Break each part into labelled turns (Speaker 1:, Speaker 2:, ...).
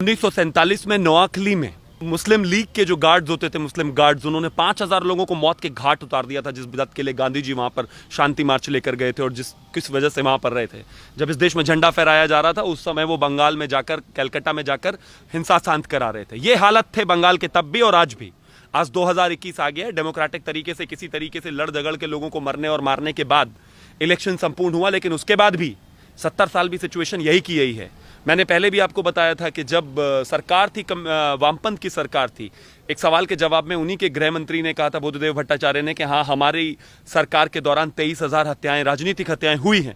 Speaker 1: 1947 में नोआखली में मुस्लिम लीग के जो गार्ड्स होते थे, मुस्लिम गार्ड्स, उन्होंने 5000 लोगों को मौत के घाट उतार दिया था, जिस बात के लिए गांधी जी वहां पर शांति मार्च लेकर गए थे और किस वजह से वहां पर रहे थे। जब इस देश में झंडा फहराया जा रहा था, उस समय वो बंगाल में जाकर, कलकत्ता में जाकर हिंसा शांत करा रहे थे। ये हालत थे बंगाल के तब भी और आज भी। आज 2021 आ गया, डेमोक्रेटिक तरीके से किसी तरीके से लड़ झगड़ के लोगों को मरने और मारने के बाद इलेक्शन संपूर्ण हुआ, लेकिन उसके बाद भी 70 साल भी सिचुएशन यही की यही है। मैंने पहले भी आपको बताया था कि जब सरकार थी, वामपंथ की सरकार थी, एक सवाल के जवाब में उन्हीं के गृह मंत्री ने कहा था, बुद्धदेव भट्टाचार्य ने, कि हाँ, हमारी सरकार के दौरान 23,000 हत्याएं, राजनीतिक हत्याएं हुई हैं।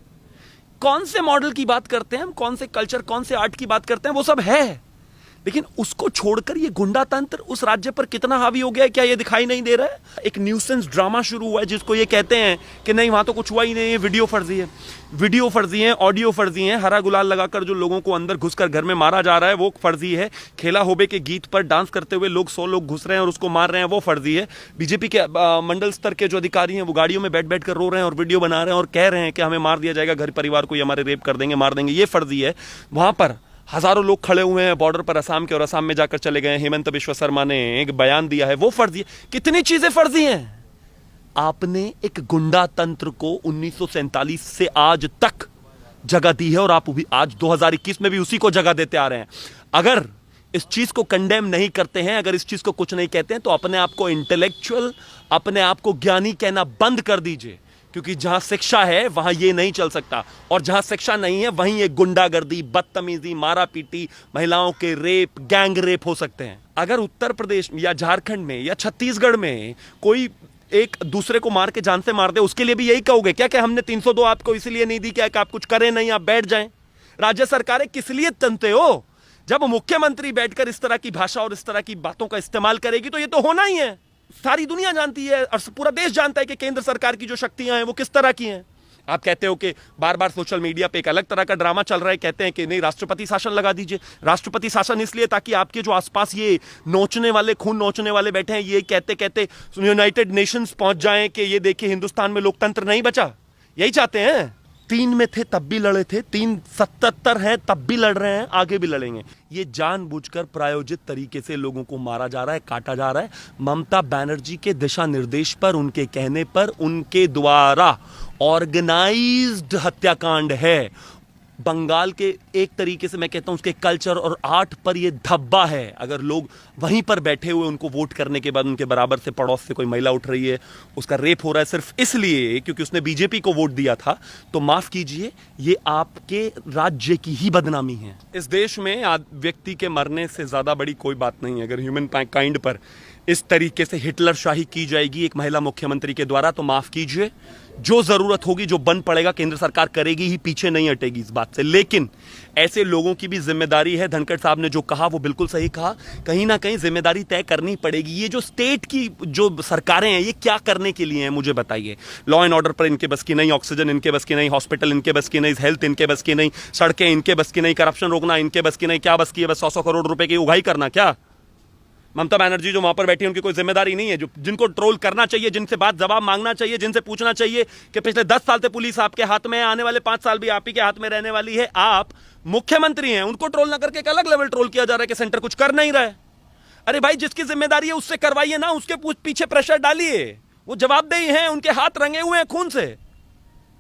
Speaker 1: कौन से मॉडल की बात करते हैं हम, कौन से कल्चर, कौन से आर्ट की बात करते हैं, वो सब है, लेकिन उसको छोड़कर ये गुंडा तंत्र उस राज्य पर कितना हावी हो गया है, क्या ये दिखाई नहीं दे रहा है? एक न्यूसेंस ड्रामा शुरू हुआ है जिसको ये कहते हैं कि नहीं, वहां तो कुछ हुआ ही नहीं है, वीडियो फर्जी है, वीडियो फर्जी है, ऑडियो फर्जी है, हरा गुलाल लगाकर जो लोगों को अंदर घुसकर घर में मारा जा रहा है वो फर्जी है, खेला होबे के गीत पर डांस करते हुए 100 लोग घुस रहे हैं और उसको मार रहे हैं, वो फर्जी है। बीजेपी के मंडल स्तर के जो अधिकारी हैं वो गाड़ियों में बैठ कर रो रहे हैं और वीडियो बना रहे हैं और कह रहे हैं कि हमें मार दिया जाएगा, घर परिवार को हमारे रेप कर देंगे, मार देंगे, ये फर्जी है। वहां पर हजारों लोग खड़े हुए हैं बॉर्डर पर असम के, और असम में जाकर चले गए। हेमंत बिश्व शर्मा ने एक बयान दिया है, वो फर्जी है। कितनी चीजें फर्जी हैं। आपने एक गुंडा तंत्र को 1947 से आज तक जगह दी है और आप भी आज 2021 में भी उसी को जगह देते आ रहे हैं। अगर इस चीज को कंडेम नहीं करते हैं, अगर इस चीज को कुछ नहीं कहते हैं, तो अपने आप को इंटेलेक्चुअल, अपने आप को ज्ञानी कहना बंद कर दीजिए, क्योंकि जहां शिक्षा है वहां ये नहीं चल सकता, और जहां शिक्षा नहीं है वहीं ये गुंडागर्दी, बदतमीजी, मारा पीटी, महिलाओं के रेप, गैंग रेप हो सकते हैं। अगर उत्तर प्रदेश या झारखंड में या छत्तीसगढ़ में कोई एक दूसरे को मार के जान से मार दे, उसके लिए भी यही कहोगे क्या कि हमने 302 आपको इसलिए नहीं दी क्या कि आप कुछ करें नहीं, आप बैठ जाएं? राज्य सरकारें किस लिए तनते हो? जब मुख्यमंत्री बैठकर इस तरह की भाषा और इस तरह की बातों का इस्तेमाल करेगी तो ये तो होना ही है। सारी दुनिया जानती है और पूरा देश जानता है कि केंद्र सरकार की जो शक्तियां हैं वो किस तरह की हैं। आप कहते हो कि बार बार सोशल मीडिया पे एक अलग तरह का ड्रामा चल रहा है, कहते हैं कि नहीं, राष्ट्रपति शासन लगा दीजिए। राष्ट्रपति शासन इसलिए ताकि आपके जो आसपास ये नोचने वाले, खून नोचने वाले बैठे हैं, ये कहते कहते यूनाइटेड नेशंस पहुंच जाएं कि ये देखिए हिंदुस्तान में लोकतंत्र नहीं बचा। यही चाहते हैं। 3 में थे तब भी लड़े थे, 377 हैं तब भी लड़ रहे हैं, आगे भी लड़ेंगे। ये जानबूझकर प्रायोजित तरीके से लोगों को मारा जा रहा है, काटा जा रहा है। ममता बनर्जी के दिशा निर्देश पर, उनके कहने पर, उनके द्वारा ऑर्गेनाइज्ड हत्याकांड है। बंगाल के एक तरीके से मैं कहता हूं उसके कल्चर और आर्ट पर यह धब्बा है। अगर लोग वहीं पर बैठे हुए उनको वोट करने के बाद उनके बराबर से पड़ोस से कोई महिला उठ रही है, उसका रेप हो रहा है सिर्फ इसलिए क्योंकि उसने बीजेपी को वोट दिया था, तो माफ कीजिए, ये आपके राज्य की ही बदनामी है। इस देश में व्यक्ति के मरने से ज्यादा बड़ी कोई बात नहीं है। अगर ह्यूमन काइंड पर इस तरीके से हिटलर शाही की जाएगी एक महिला मुख्यमंत्री के द्वारा, तो माफ कीजिए, जो जरूरत होगी, जो बन पड़ेगा, केंद्र सरकार करेगी ही, पीछे नहीं हटेगी इस बात से। लेकिन ऐसे लोगों की भी जिम्मेदारी है। धनखड़ साहब ने जो कहा वो बिल्कुल सही कहा, कहीं ना कहीं जिम्मेदारी तय करनी पड़ेगी। ये जो स्टेट की जो सरकारें हैं, ये क्या करने के लिए हैं, मुझे बताइए। लॉ एंड ऑर्डर पर इनके बस की नहीं, ऑक्सीजन इनके बस की नहीं, हॉस्पिटल इनके बस की नहीं, हेल्थ इनके बस की नहीं, सड़कें इनके बस की नहीं, करप्शन रोकना इनके बस की नहीं। क्या बस की है? बस 100 करोड़ रुपए की उगाही करना। क्या ममता बनर्जी जो वहां पर बैठी है उनकी कोई जिम्मेदारी नहीं है? जो जिनको ट्रोल करना चाहिए, जिनसे बात जवाब मांगना चाहिए, जिनसे पूछना चाहिए कि पिछले 10 साल से पुलिस आपके हाथ में है, आने वाले 5 साल भी आप ही के हाथ में रहने वाली है, आप मुख्यमंत्री हैं, उनको ट्रोल ना करके एक अलग लेवल ट्रोल किया जा रहा है कि सेंटर कुछ कर नहीं रहा है। अरे भाई, जिसकी जिम्मेदारी है उससे करवाइए ना, उसके पीछे प्रेशर डालिए। वो जवाबदेही है, उनके हाथ रंगे हुए हैं खून से,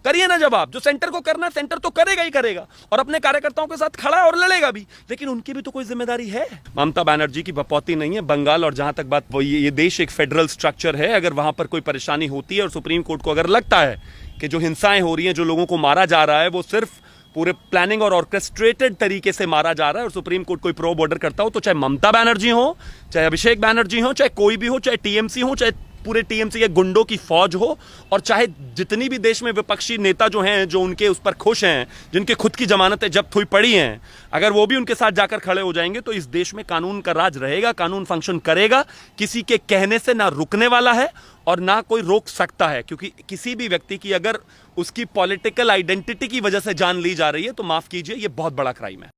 Speaker 1: करिए ना जवाब। जो सेंटर को करना, सेंटर तो करेगा ही करेगा और अपने कार्यकर्ताओं के साथ खड़ा और लड़ेगा भी, लेकिन उनकी भी तो कोई जिम्मेदारी है। ममता बनर्जी की बपौती नहीं है बंगाल। और जहां तक बात, वो ये देश एक फेडरल स्ट्रक्चर है। अगर वहां पर कोई परेशानी होती है और सुप्रीम कोर्ट को अगर लगता है कि जो हिंसाएं हो रही हैं, जो लोगों को मारा जा रहा है, वो सिर्फ पूरे प्लानिंग और ऑर्केस्ट्रेटेड तरीके से मारा जा रहा है, और सुप्रीम कोर्ट कोई प्रोब ऑर्डर करता हो, तो चाहे ममता बनर्जी हो, चाहे अभिषेक बनर्जी हो, चाहे कोई भी हो, चाहे टीएमसी हो, चाहे पूरे टीएमसी के गुंडों की फौज हो, और चाहे जितनी भी देश में विपक्षी नेता जो हैं, जो उनके उस पर खुश हैं, जिनके खुद की जमानतें जब्त हुई पड़ी हैं, अगर वो भी उनके साथ जाकर खड़े हो जाएंगे तो इस देश में कानून का राज रहेगा, कानून फंक्शन करेगा। किसी के कहने से ना रुकने वाला है और ना कोई रोक सकता है, क्योंकि किसी भी व्यक्ति की अगर उसकी पॉलिटिकल आइडेंटिटी की वजह से जान ली जा रही है तो माफ कीजिए, ये बहुत बड़ा क्राइम है।